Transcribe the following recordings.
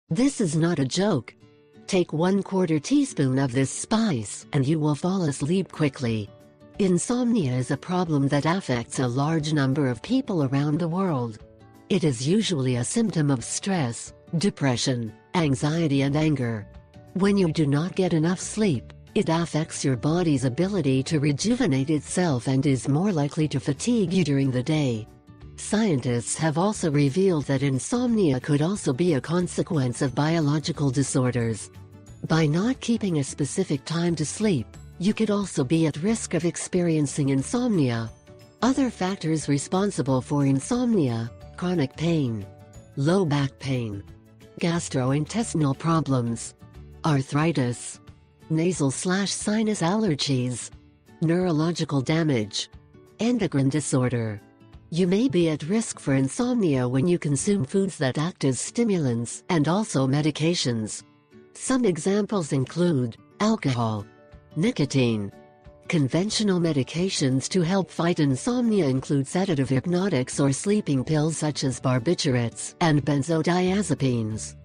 This is not a joke. Take 1/4 teaspoon of this spice and you will fall asleep quickly. Insomnia is a problem that affects a large number of people around the world. It is usually a symptom of stress, depression, anxiety and anger. When you do not get enough sleep, it affects your body's ability to rejuvenate itself and is more likely to fatigue you during the day. Scientists have also revealed that insomnia could also be a consequence of biological disorders. By not keeping a specific time to sleep, you could also be at risk of experiencing insomnia. Other factors responsible for insomnia: chronic pain, low back pain, gastrointestinal problems, arthritis, nasal/sinus allergies, neurological damage, endocrine disorder. You may be at risk for insomnia when you consume foods that act as stimulants and also medications. Some examples include alcohol, nicotine. Conventional medications to help fight insomnia include sedative hypnotics or sleeping pills such as barbiturates and benzodiazepines.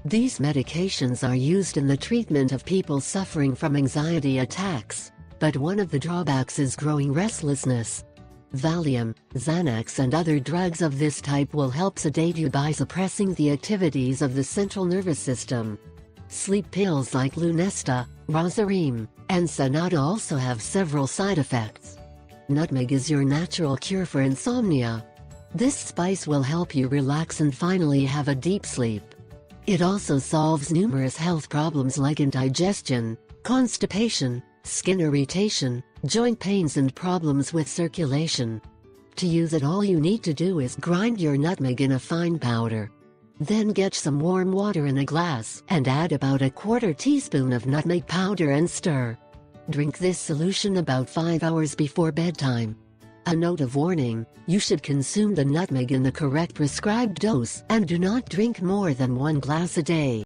These medications are used in the treatment of people suffering from anxiety attacks, but one of the drawbacks is growing restlessness. Valium, Xanax and other drugs of this type will help sedate you by suppressing the activities of the central nervous system. Sleep pills like Lunesta, Rosarim, and Sonata also have several side effects. Nutmeg is your natural cure for insomnia. This spice will help you relax and finally have a deep sleep. It also solves numerous health problems like indigestion, constipation, skin irritation, joint pains and problems with circulation. To use it, all you need to do is grind your nutmeg in a fine powder. Then get some warm water in a glass and add about 1/4 teaspoon of nutmeg powder and stir. Drink this solution about 5 hours before bedtime. A note of warning: you should consume the nutmeg in the correct prescribed dose and do not drink more than 1 glass a day.